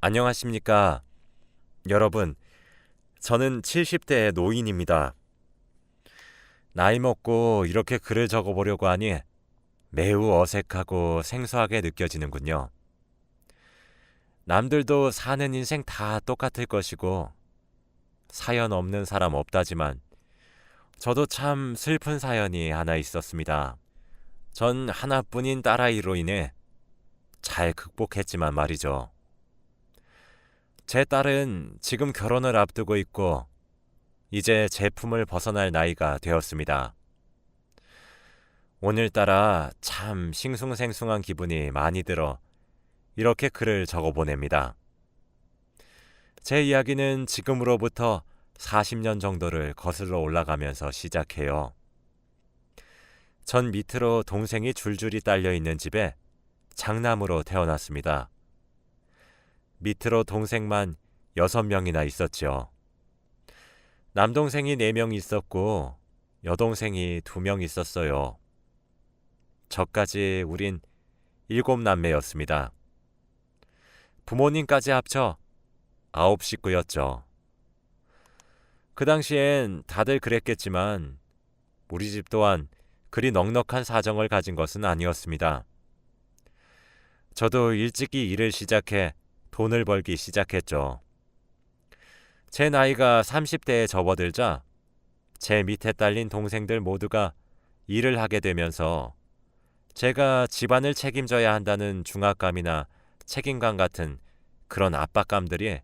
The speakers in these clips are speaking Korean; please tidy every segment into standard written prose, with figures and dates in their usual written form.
안녕하십니까. 여러분, 저는 70대의 노인입니다. 나이 먹고 이렇게 글을 적어보려고 하니 매우 어색하고 생소하게 느껴지는군요. 남들도 사는 인생 다 똑같을 것이고 사연 없는 사람 없다지만 저도 참 슬픈 사연이 하나 있었습니다. 전 하나뿐인 딸아이로 인해 잘 극복했지만 말이죠. 제 딸은 지금 결혼을 앞두고 있고 이제 제품을 벗어날 나이가 되었습니다. 오늘따라 참 싱숭생숭한 기분이 많이 들어 이렇게 글을 적어 보냅니다. 제 이야기는 지금으로부터 40년 정도를 거슬러 올라가면서 시작해요. 전 밑으로 동생이 줄줄이 딸려 있는 집에 장남으로 태어났습니다. 밑으로 동생만 6명이나 있었죠. 남동생이 4명 있었고 여동생이 2명 있었어요. 저까지 우린 7남매였습니다. 부모님까지 합쳐 9식구였죠. 그 당시엔 다들 그랬겠지만 우리 집 또한 그리 넉넉한 사정을 가진 것은 아니었습니다. 저도 일찍이 일을 시작해 돈을 벌기 시작했죠. 제 나이가 30대에 접어들자 제 밑에 딸린 동생들 모두가 일을 하게 되면서 제가 집안을 책임져야 한다는 중압감이나 책임감 같은 그런 압박감들이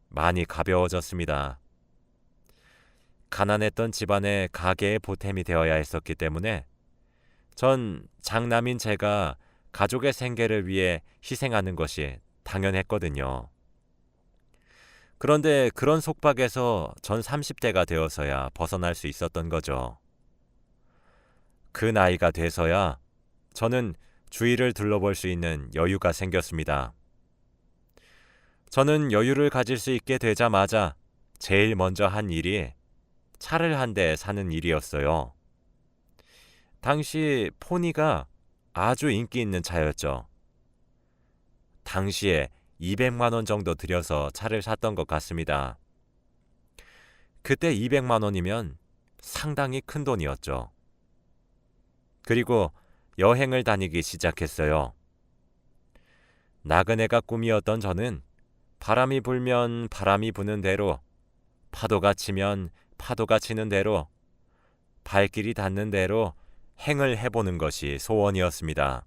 많이 가벼워졌습니다. 가난했던 집안의 가계의 보탬이 되어야 했었기 때문에 전 장남인 제가 가족의 생계를 위해 희생하는 것이 당연했거든요. 그런데 그런 속박에서 전 30대가 되어서야 벗어날 수 있었던 거죠. 그 나이가 돼서야 저는 주위를 둘러볼 수 있는 여유가 생겼습니다. 저는 여유를 가질 수 있게 되자마자 제일 먼저 한 일이 차를 한 대 사는 일이었어요. 당시 포니가 아주 인기 있는 차였죠. 당시에 200만 원 정도 들여서 차를 샀던 것 같습니다. 그때 200만 원이면 상당히 큰 돈이었죠. 그리고 여행을 다니기 시작했어요. 나그네가 꿈이었던 저는 바람이 불면 바람이 부는 대로, 파도가 치면 파도가 치는 대로, 발길이 닿는 대로 행을 해보는 것이 소원이었습니다.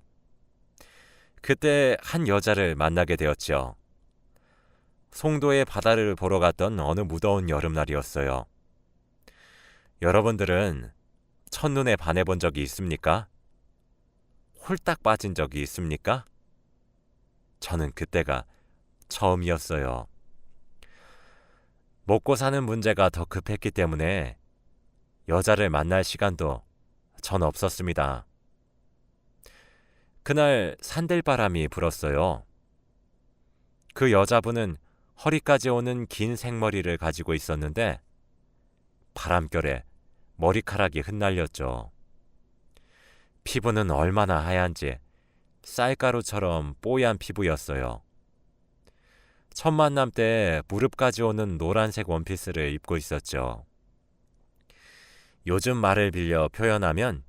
그때 한 여자를 만나게 되었죠. 송도의 바다를 보러 갔던 어느 무더운 여름날이었어요. 여러분들은 첫눈에 반해본 적이 있습니까? 홀딱 빠진 적이 있습니까? 저는 그때가 처음이었어요. 먹고 사는 문제가 더 급했기 때문에 여자를 만날 시간도 전 없었습니다. 그날 산들바람이 불었어요. 그 여자분은 허리까지 오는 긴 생머리를 가지고 있었는데 바람결에 머리카락이 흩날렸죠. 피부는 얼마나 하얀지 쌀가루처럼 뽀얀 피부였어요. 첫 만남 때 무릎까지 오는 노란색 원피스를 입고 있었죠. 요즘 말을 빌려 표현하면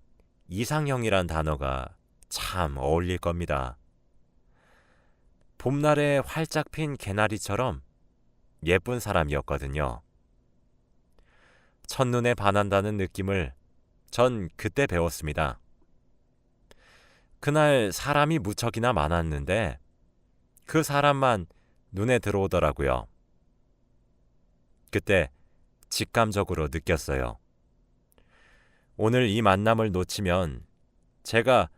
이상형이란 단어가 참 어울릴 겁니다. 봄날에 활짝 핀 개나리처럼 예쁜 사람이었거든요. 첫눈에 반한다는 느낌을 전 그때 배웠습니다. 그날 사람이 무척이나 많았는데 그 사람만 눈에 들어오더라고요. 그때 직감적으로 느꼈어요. 오늘 이 만남을 놓치면 제가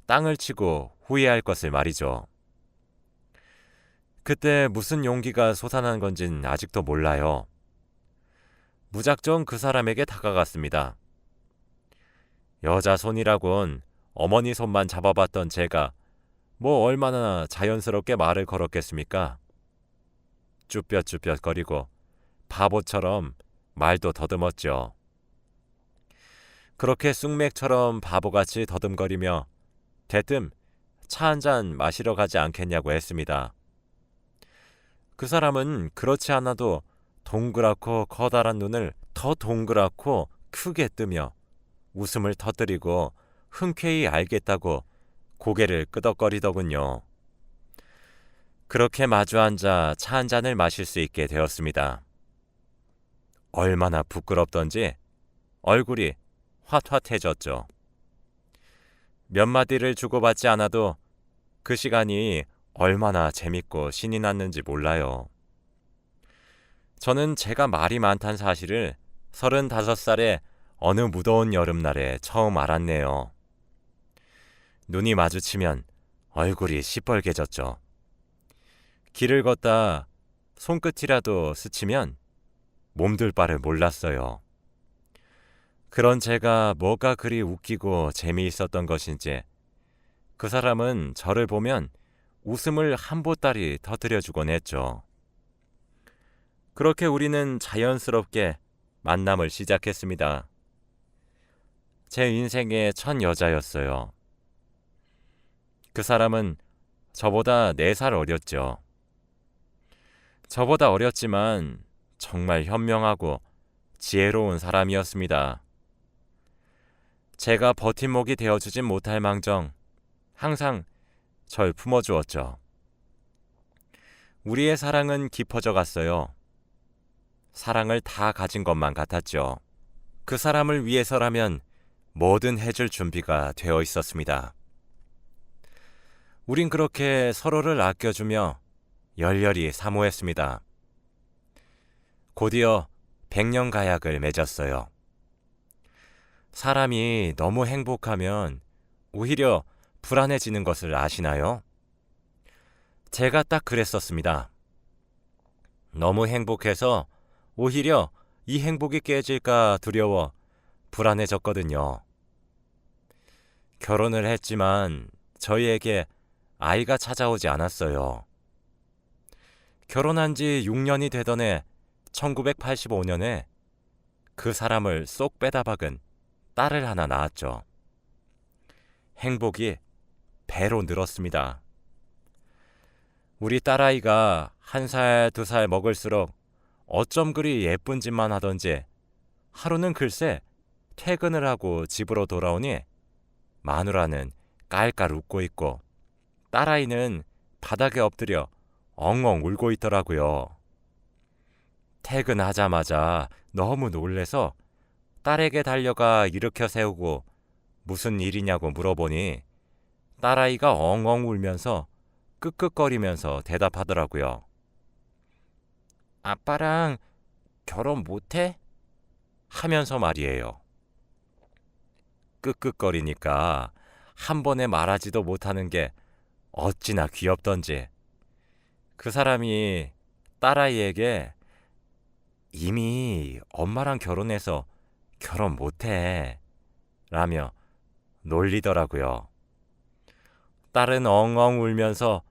땅을 치고 후회할 것을 말이죠. 그때 무슨 용기가 솟아난 건진 아직도 몰라요. 무작정 그 사람에게 다가갔습니다. 여자 손이라곤 어머니 손만 잡아봤던 제가 뭐 얼마나 자연스럽게 말을 걸었겠습니까? 쭈뼛쭈뼛거리고 바보처럼 말도 더듬었죠. 그렇게 쑥맥처럼 바보같이 더듬거리며 대뜸 차 한 잔 마시러 가지 않겠냐고 했습니다. 그 사람은 그렇지 않아도 동그랗고 커다란 눈을 더 동그랗고 크게 뜨며 웃음을 터뜨리고 흔쾌히 알겠다고 고개를 끄덕거리더군요. 그렇게 마주 앉아 차 한 잔을 마실 수 있게 되었습니다. 얼마나 부끄럽던지 얼굴이 화홧해졌죠. 몇 마디를 주고받지 않아도 그 시간이 얼마나 재밌고 신이 났는지 몰라요. 저는 제가 말이 많다는 사실을 35살의 어느 무더운 여름날에 처음 알았네요. 눈이 마주치면 얼굴이 시뻘개졌죠. 길을 걷다 손끝이라도 스치면 몸둘 바를 몰랐어요. 그런 제가 뭐가 그리 웃기고 재미있었던 것인지 그 사람은 저를 보면 웃음을 한 보따리 터뜨려주곤 했죠. 그렇게 우리는 자연스럽게 만남을 시작했습니다. 제 인생의 첫 여자였어요. 그 사람은 저보다 4살 어렸죠. 저보다 어렸지만 정말 현명하고 지혜로운 사람이었습니다. 제가 버팀목이 되어주진 못할 망정 항상 절 품어주었죠. 우리의 사랑은 깊어져 갔어요. 사랑을 다 가진 것만 같았죠. 그 사람을 위해서라면 뭐든 해줄 준비가 되어 있었습니다. 우린 그렇게 서로를 아껴주며 열렬히 사모했습니다. 곧이어 100년 가약을 맺었어요. 사람이 너무 행복하면 오히려 불안해지는 것을 아시나요? 제가 딱 그랬었습니다. 너무 행복해서 오히려 이 행복이 깨질까 두려워 불안해졌거든요. 결혼을 했지만 저희에게 아이가 찾아오지 않았어요. 결혼한 지 6년이 되던 해 1985년에 그 사람을 쏙 빼다 박은 딸을 하나 낳았죠. 행복이 배로 늘었습니다. 우리 딸아이가 1살, 2살 먹을수록 어쩜 그리 예쁜 짓만 하던지 하루는 글쎄 퇴근을 하고 집으로 돌아오니 마누라는 깔깔 웃고 있고 딸아이는 바닥에 엎드려 엉엉 울고 있더라고요. 퇴근하자마자 너무 놀래서 딸에게 달려가 일으켜 세우고 무슨 일이냐고 물어보니 딸아이가 엉엉 울면서 끄끄거리면서 대답하더라고요. 아빠랑 결혼 못해? 하면서 말이에요. 끄끄거리니까 한 번에 말하지도 못하는 게 어찌나 귀엽던지 그 사람이 딸아이에게 이미 엄마랑 결혼해서 결혼 못해 라며 놀리더라고요. 딸은 엉엉 울면서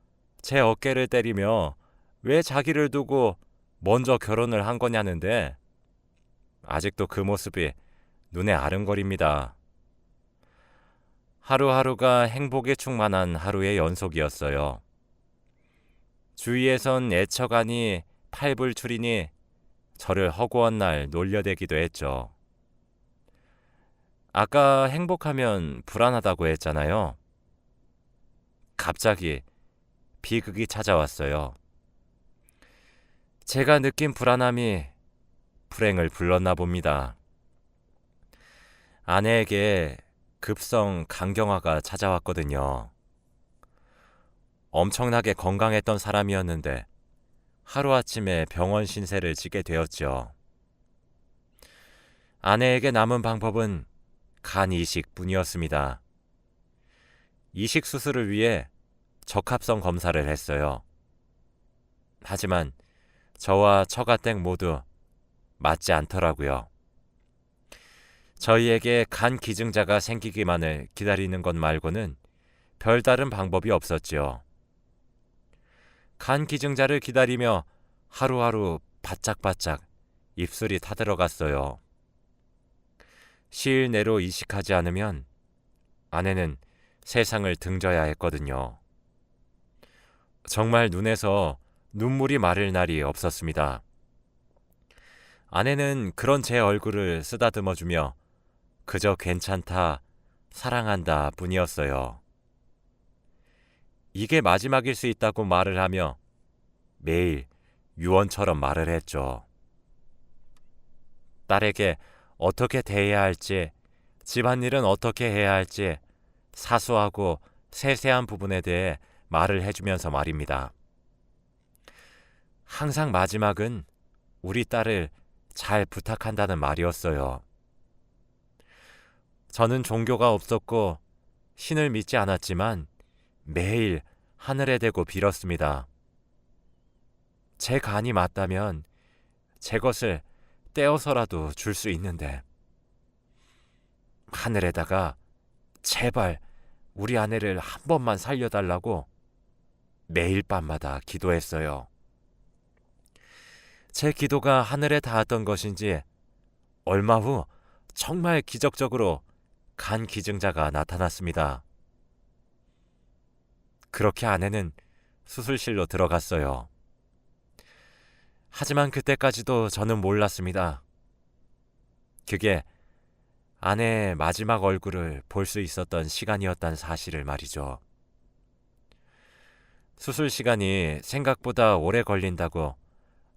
제 어깨를 때리며 왜 자기를 두고 먼저 결혼을 한 거냐는데 아직도 그 모습이 눈에 아른거립니다. 하루하루가 행복에 충만한 하루의 연속이었어요. 주위에선 애처가니 팔불출이니 저를 허구한 날 놀려대기도 했죠. 아까 행복하면 불안하다고 했잖아요. 갑자기 비극이 찾아왔어요. 제가 느낀 불안함이 불행을 불렀나 봅니다. 아내에게 급성 간경화가 찾아왔거든요. 엄청나게 건강했던 사람이었는데 하루아침에 병원 신세를 지게 되었죠. 아내에게 남은 방법은 간 이식뿐이었습니다. 이식 수술을 위해 적합성 검사를 했어요. 하지만 저와 처가댁 모두 맞지 않더라고요. 저희에게 간 기증자가 생기기만을 기다리는 것 말고는 별다른 방법이 없었지요. 간 기증자를 기다리며 하루하루 바짝바짝 입술이 타들어갔어요. 시일 내로 이식하지 않으면 아내는 세상을 등져야 했거든요. 정말 눈에서 눈물이 마를 날이 없었습니다. 아내는 그런 제 얼굴을 쓰다듬어주며 그저 괜찮다, 사랑한다 뿐이었어요. 이게 마지막일 수 있다고 말을 하며 매일 유언처럼 말을 했죠. 딸에게 어떻게 대해야 할지, 집안일은 어떻게 해야 할지 사소하고 세세한 부분에 대해 말을 해주면서 말입니다. 항상 마지막은 우리 딸을 잘 부탁한다는 말이었어요. 저는 종교가 없었고 신을 믿지 않았지만 매일 하늘에 대고 빌었습니다. 제 간이 맞다면 제 것을 떼어서라도 줄 수 있는데 하늘에다가 제발 우리 아내를 한 번만 살려달라고 매일 밤마다 기도했어요. 제 기도가 하늘에 닿았던 것인지 얼마 후 정말 기적적으로 간 기증자가 나타났습니다. 그렇게 아내는 수술실로 들어갔어요. 하지만 그때까지도 저는 몰랐습니다. 그게 아내의 마지막 얼굴을 볼 수 있었던 시간이었다는 사실을 말이죠. 수술 시간이 생각보다 오래 걸린다고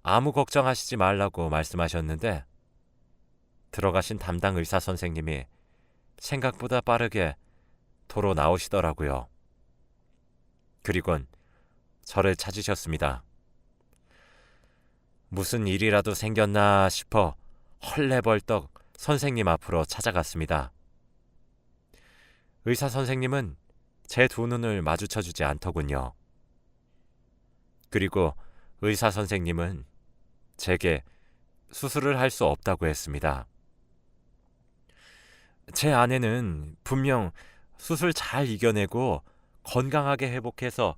아무 걱정하시지 말라고 말씀하셨는데 들어가신 담당 의사 선생님이 생각보다 빠르게 도로 나오시더라고요. 그리곤 저를 찾으셨습니다. 무슨 일이라도 생겼나 싶어 헐레벌떡 선생님 앞으로 찾아갔습니다. 의사 선생님은 제 두 눈을 마주쳐주지 않더군요. 그리고 의사 선생님은 제게 수술을 할 수 없다고 했습니다. 제 아내는 분명 수술 잘 이겨내고 건강하게 회복해서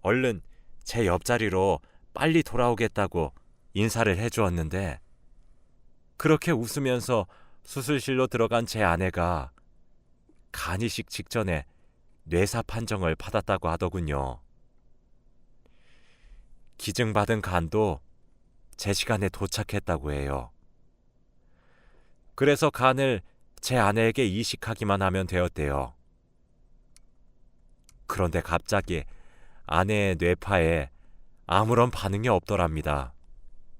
얼른 제 옆자리로 빨리 돌아오겠다고 인사를 해주었는데 그렇게 웃으면서 수술실로 들어간 제 아내가 간이식 직전에 뇌사 판정을 받았다고 하더군요. 기증받은 간도 제 시간에 도착했다고 해요. 그래서 간을 제 아내에게 이식하기만 하면 되었대요. 그런데 갑자기 아내의 뇌파에 아무런 반응이 없더랍니다.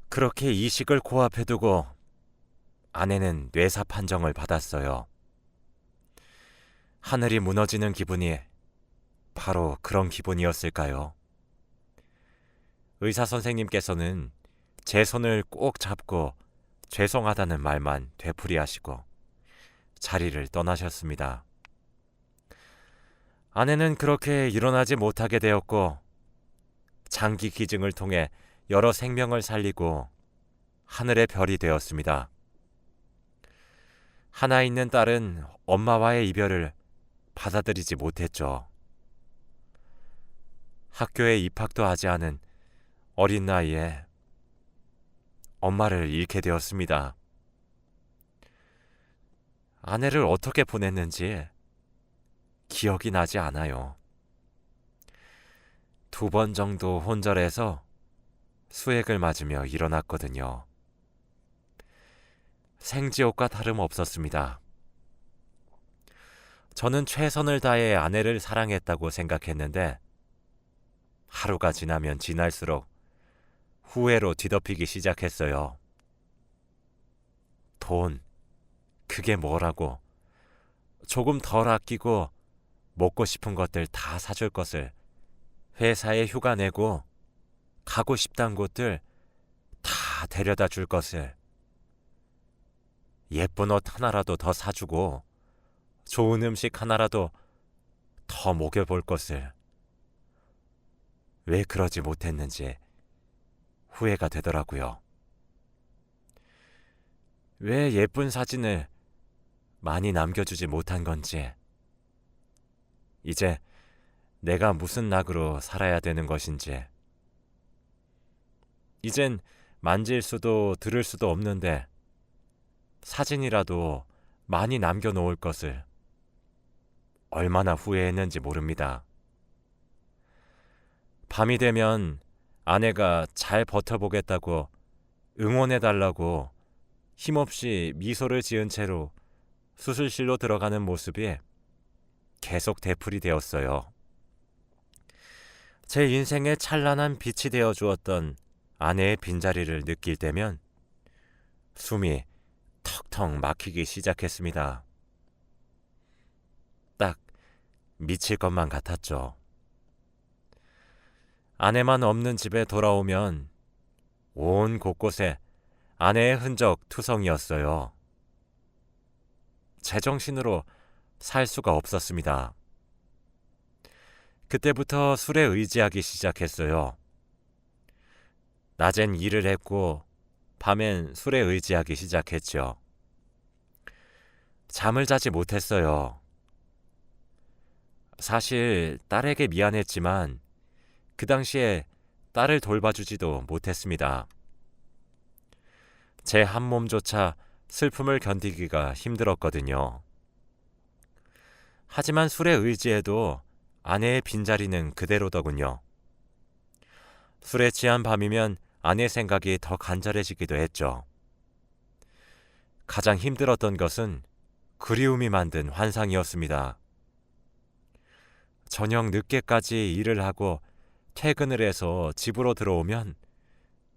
그렇게 이식을 코앞에 두고 아내는 뇌사 판정을 받았어요. 하늘이 무너지는 기분이 바로 그런 기분이었을까요? 의사 선생님께서는 제 손을 꼭 잡고 죄송하다는 말만 되풀이하시고 자리를 떠나셨습니다. 아내는 그렇게 일어나지 못하게 되었고 장기 기증을 통해 여러 생명을 살리고 하늘의 별이 되었습니다. 하나 있는 딸은 엄마와의 이별을 받아들이지 못했죠. 학교에 입학도 하지 않은 어린 나이에 엄마를 잃게 되었습니다. 아내를 어떻게 보냈는지 기억이 나지 않아요. 2번 정도 혼절해서 수액을 맞으며 일어났거든요. 생지옥과 다름없었습니다. 저는 최선을 다해 아내를 사랑했다고 생각했는데 하루가 지나면 지날수록 후회로 뒤덮이기 시작했어요. 돈, 그게 뭐라고. 조금 덜 아끼고 먹고 싶은 것들 다 사줄 것을, 회사에 휴가 내고 가고 싶단 곳들 다 데려다 줄 것을, 예쁜 옷 하나라도 더 사주고 좋은 음식 하나라도 더 먹여볼 것을. 왜 그러지 못했는지 후회가 되더라고요. 왜 예쁜 사진을 많이 남겨주지 못한 건지, 이제 내가 무슨 낙으로 살아야 되는 것인지, 이젠 만질 수도 들을 수도 없는데 사진이라도 많이 남겨놓을 것을 얼마나 후회했는지 모릅니다. 밤이 되면 아내가 잘 버텨보겠다고 응원해달라고 힘없이 미소를 지은 채로 수술실로 들어가는 모습이 계속 되풀이 되었어요. 제 인생의 찬란한 빛이 되어 주었던 아내의 빈자리를 느낄 때면 숨이 턱턱 막히기 시작했습니다. 딱 미칠 것만 같았죠. 아내만 없는 집에 돌아오면 온 곳곳에 아내의 흔적 투성이었어요. 제정신으로 살 수가 없었습니다. 그때부터 술에 의지하기 시작했어요. 낮엔 일을 했고 밤엔 술에 의지하기 시작했죠. 잠을 자지 못했어요. 사실 딸에게 미안했지만 그 당시에 딸을 돌봐주지도 못했습니다. 제 한 몸조차 슬픔을 견디기가 힘들었거든요. 하지만 술에 의지해도 아내의 빈자리는 그대로더군요. 술에 취한 밤이면 아내 생각이 더 간절해지기도 했죠. 가장 힘들었던 것은 그리움이 만든 환상이었습니다. 저녁 늦게까지 일을 하고 퇴근을 해서 집으로 들어오면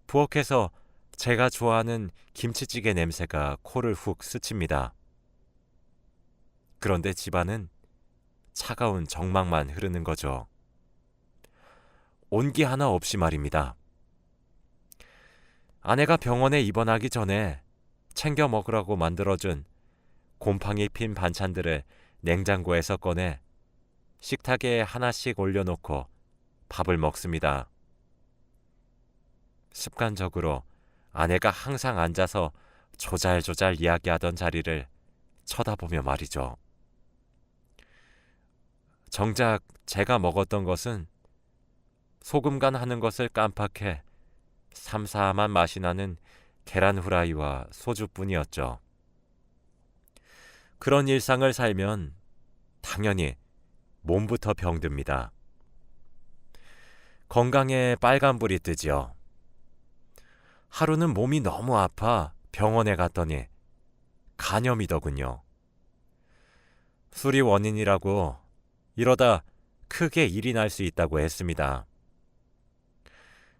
부엌에서 제가 좋아하는 김치찌개 냄새가 코를 훅 스칩니다. 그런데 집안은 차가운 정막만 흐르는 거죠. 온기 하나 없이 말입니다. 아내가 병원에 입원하기 전에 챙겨 먹으라고 만들어준 곰팡이 핀 반찬들을 냉장고에서 꺼내 식탁에 하나씩 올려놓고 밥을 먹습니다. 습관적으로 아내가 항상 앉아서 조잘조잘 이야기하던 자리를 쳐다보며 말이죠. 정작 제가 먹었던 것은 소금 간 하는 것을 깜빡해 삼삼한 맛이 나는 계란 후라이와 소주뿐이었죠. 그런 일상을 살면 당연히 몸부터 병듭니다. 건강에 빨간불이 뜨지요. 하루는 몸이 너무 아파 병원에 갔더니 간염이더군요. 술이 원인이라고 이러다 크게 일이 날 수 있다고 했습니다.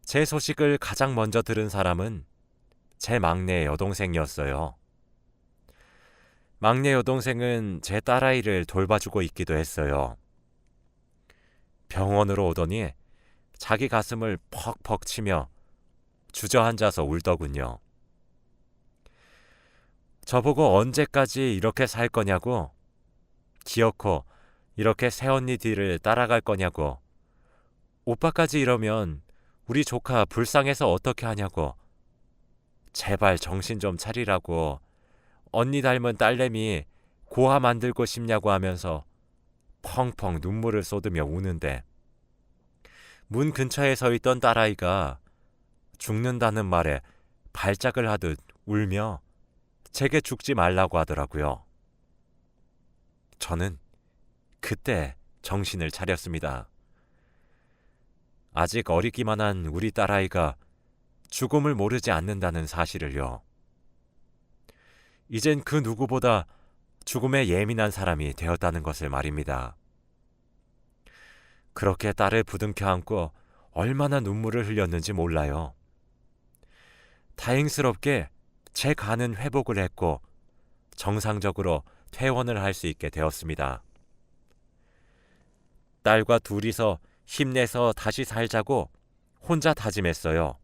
제 소식을 가장 먼저 들은 사람은 제 막내 여동생이었어요. 막내 여동생은 제 딸아이를 돌봐주고 있기도 했어요. 병원으로 오더니 자기 가슴을 퍽퍽 치며 주저앉아서 울더군요. 저보고 언제까지 이렇게 살 거냐고, 기어코 이렇게 새언니 뒤를 따라갈 거냐고, 오빠까지 이러면 우리 조카 불쌍해서 어떻게 하냐고, 제발 정신 좀 차리라고, 언니 닮은 딸내미 고아 만들고 싶냐고 하면서 펑펑 눈물을 쏟으며 우는데, 문 근처에 서 있던 딸아이가 죽는다는 말에 발작을 하듯 울며 제게 죽지 말라고 하더라고요. 저는 그때 정신을 차렸습니다. 아직 어리기만 한 우리 딸아이가 죽음을 모르지 않는다는 사실을요. 이젠 그 누구보다 죽음에 예민한 사람이 되었다는 것을 말입니다. 그렇게 딸을 부둥켜 안고 얼마나 눈물을 흘렸는지 몰라요. 다행스럽게 제 간은 회복을 했고 정상적으로 퇴원을 할 수 있게 되었습니다. 딸과 둘이서 힘내서 다시 살자고 혼자 다짐했어요.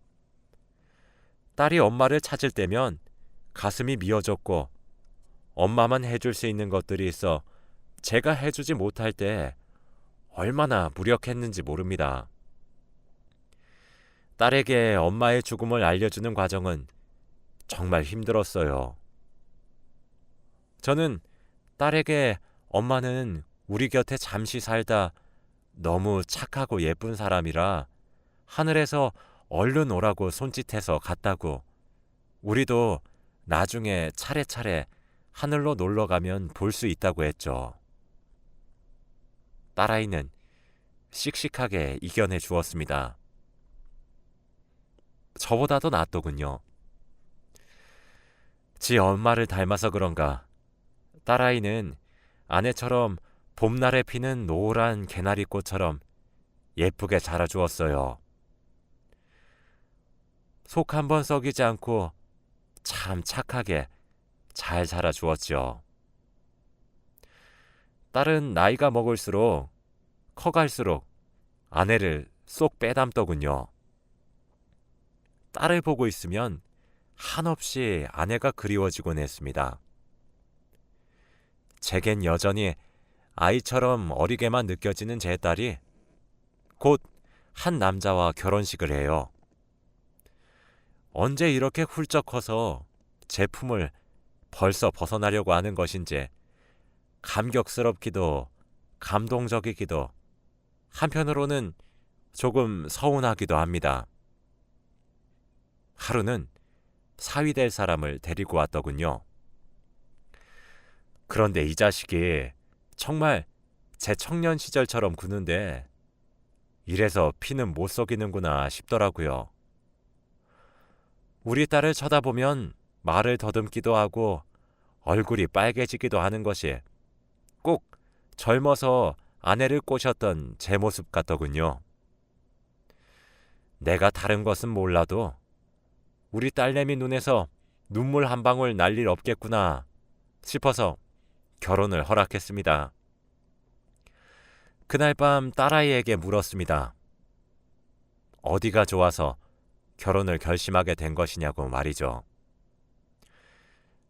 딸이 엄마를 찾을 때면 가슴이 미어졌고 엄마만 해줄 수 있는 것들이 있어 제가 해주지 못할 때 얼마나 무력했는지 모릅니다. 딸에게 엄마의 죽음을 알려주는 과정은 정말 힘들었어요. 저는 딸에게 엄마는 우리 곁에 잠시 살다 너무 착하고 예쁜 사람이라 하늘에서 얼른 오라고 손짓해서 갔다고, 우리도 나중에 차례차례 하늘로 놀러 가면 볼 수 있다고 했죠. 딸아이는 씩씩하게 이겨내 주었습니다. 저보다도 낫더군요. 지 엄마를 닮아서 그런가 딸아이는 아내처럼 봄날에 피는 노란 개나리꽃처럼 예쁘게 자라주었어요. 속 한 번 썩이지 않고 참 착하게 잘 자라주었죠. 딸은 나이가 먹을수록 커갈수록 아내를 쏙 빼닮더군요. 딸을 보고 있으면 한없이 아내가 그리워지곤 했습니다. 제겐 여전히 아이처럼 어리게만 느껴지는 제 딸이 곧 한 남자와 결혼식을 해요. 언제 이렇게 훌쩍 커서 제 품을 벌써 벗어나려고 하는 것인지 감격스럽기도 감동적이기도 한편으로는 조금 서운하기도 합니다. 하루는 사위 될 사람을 데리고 왔더군요. 그런데 이 자식이 정말 제 청년 시절처럼 구는데 이래서 피는 못 속이는구나 싶더라고요. 우리 딸을 쳐다보면 말을 더듬기도 하고 얼굴이 빨개지기도 하는 것이 꼭 젊어서 아내를 꼬셨던 제 모습 같더군요. 내가 다른 것은 몰라도 우리 딸내미 눈에서 눈물 한 방울 날 일 없겠구나 싶어서 결혼을 허락했습니다. 그날 밤 딸아이에게 물었습니다. 어디가 좋아서 결혼을 결심하게 된 것이냐고 말이죠.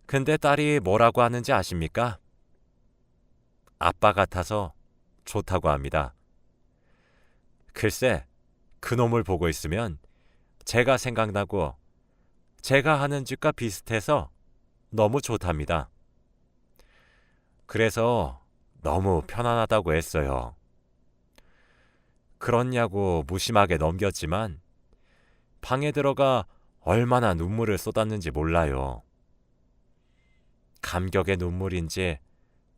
근데 딸이 뭐라고 하는지 아십니까? 아빠 같아서 좋다고 합니다. 글쎄, 그놈을 보고 있으면 제가 생각나고 제가 하는 짓과 비슷해서 너무 좋답니다. 그래서 너무 편안하다고 했어요. 그렇냐고 무심하게 넘겼지만 방에 들어가 얼마나 눈물을 쏟았는지 몰라요. 감격의 눈물인지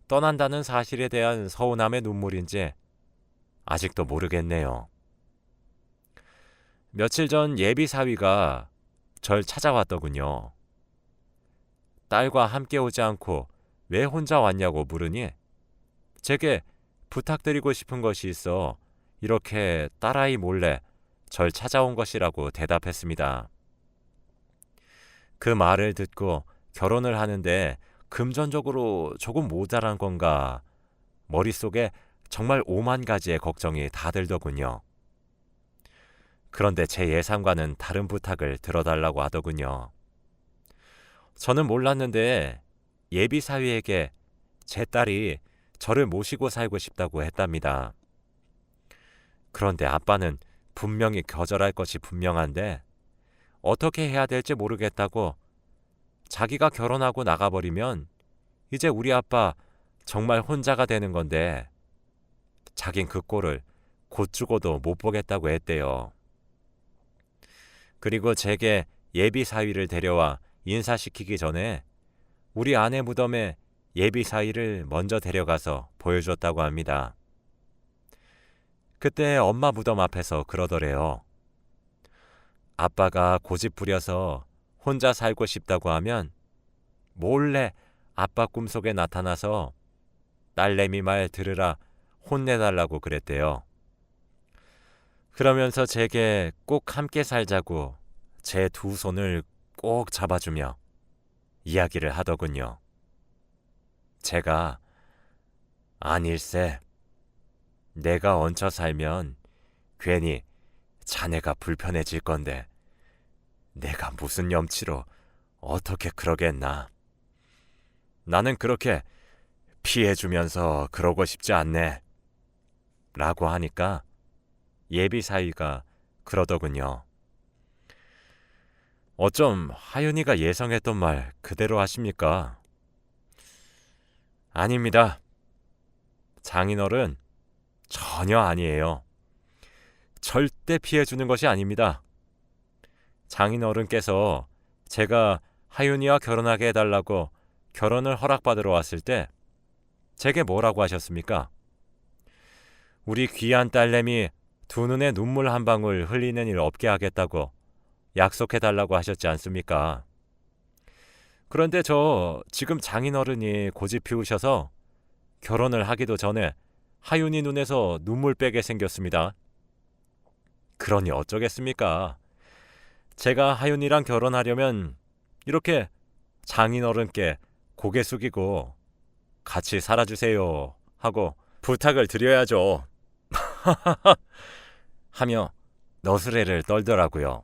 떠난다는 사실에 대한 서운함의 눈물인지 아직도 모르겠네요. 며칠 전 예비 사위가 절 찾아왔더군요. 딸과 함께 오지 않고 왜 혼자 왔냐고 물으니 제게 부탁드리고 싶은 것이 있어 이렇게 딸아이 몰래 절 찾아온 것이라고 대답했습니다. 그 말을 듣고 결혼을 하는데 금전적으로 조금 모자란 건가 머릿속에 정말 오만 가지의 걱정이 다 들더군요. 그런데 제 예상과는 다른 부탁을 들어달라고 하더군요. 저는 몰랐는데 예비 사위에게 제 딸이 저를 모시고 살고 싶다고 했답니다. 그런데 아빠는 분명히 거절할 것이 분명한데 어떻게 해야 될지 모르겠다고 자기가 결혼하고 나가버리면 이제 우리 아빠 정말 혼자가 되는 건데 자긴 그 꼴을 곧 죽어도 못 보겠다고 했대요. 그리고 제게 예비 사위를 데려와 인사시키기 전에 우리 아내 무덤에 예비 사위를 먼저 데려가서 보여줬다고 합니다. 그때 엄마 무덤 앞에서 그러더래요. 아빠가 고집 부려서 혼자 살고 싶다고 하면 몰래 아빠 꿈속에 나타나서 딸내미 말 들으라 혼내달라고 그랬대요. 그러면서 제게 꼭 함께 살자고 제 두 손을 꼭 잡아주며 이야기를 하더군요. 제가 아닐세. 내가 얹혀 살면 괜히 자네가 불편해질 건데 내가 무슨 염치로 어떻게 그러겠나. 나는 그렇게 피해주면서 그러고 싶지 않네. 라고 하니까 예비 사위가 그러더군요. 어쩜 하윤이가 예상했던 말 그대로 하십니까? 아닙니다. 장인어른 전혀 아니에요. 절대 피해주는 것이 아닙니다. 장인어른께서 제가 하윤이와 결혼하게 해달라고 결혼을 허락받으러 왔을 때 제게 뭐라고 하셨습니까? 우리 귀한 딸내미 두 눈에 눈물 한 방울 흘리는 일 없게 하겠다고 약속해달라고 하셨지 않습니까? 그런데 저 지금 장인어른이 고집 피우셔서 결혼을 하기도 전에 하윤이 눈에서 눈물 빼게 생겼습니다. 그러니 어쩌겠습니까? 제가 하윤이랑 결혼하려면 이렇게 장인어른께 고개 숙이고 같이 살아주세요 하고 부탁을 드려야죠. 하며 너스레를 떨더라고요.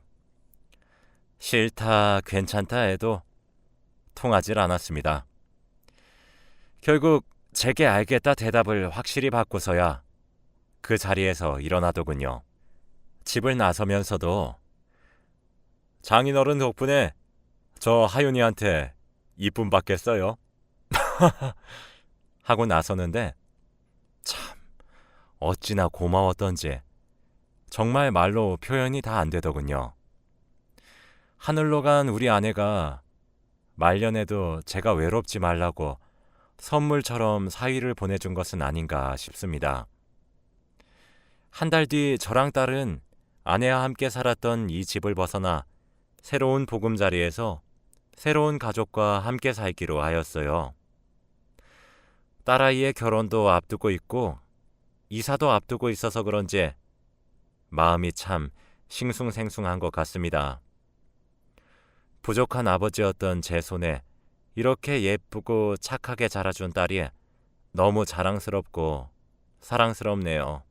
싫다, 괜찮다 해도 통하질 않았습니다. 결국 제게 알겠다 대답을 확실히 받고서야 그 자리에서 일어나더군요. 집을 나서면서도 장인어른 덕분에 저 하윤이한테 이쁨 받겠어요. 하고 나서는데 참 어찌나 고마웠던지 정말 말로 표현이 다 안 되더군요. 하늘로 간 우리 아내가 말년에도 제가 외롭지 말라고 선물처럼 사위를 보내준 것은 아닌가 싶습니다. 한 달 뒤 저랑 딸은 아내와 함께 살았던 이 집을 벗어나 새로운 보금자리에서 새로운 가족과 함께 살기로 하였어요. 딸아이의 결혼도 앞두고 있고 이사도 앞두고 있어서 그런지 마음이 참 싱숭생숭한 것 같습니다. 부족한 아버지였던 제 손에 이렇게 예쁘고 착하게 자라준 딸이 너무 자랑스럽고 사랑스럽네요.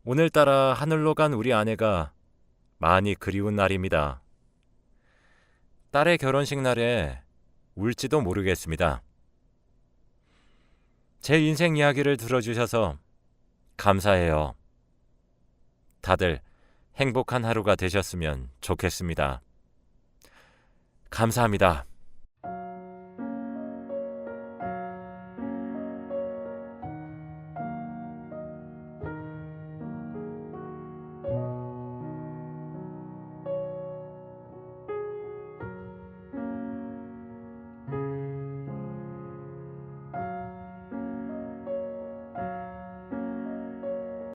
오늘따라 하늘로 간 우리 아내가 많이 그리운 날입니다. 딸의 결혼식 날에 울지도 모르겠습니다. 제 인생 이야기를 들어주셔서 감사해요. 다들 행복한 하루가 되셨으면 좋겠습니다. 감사합니다.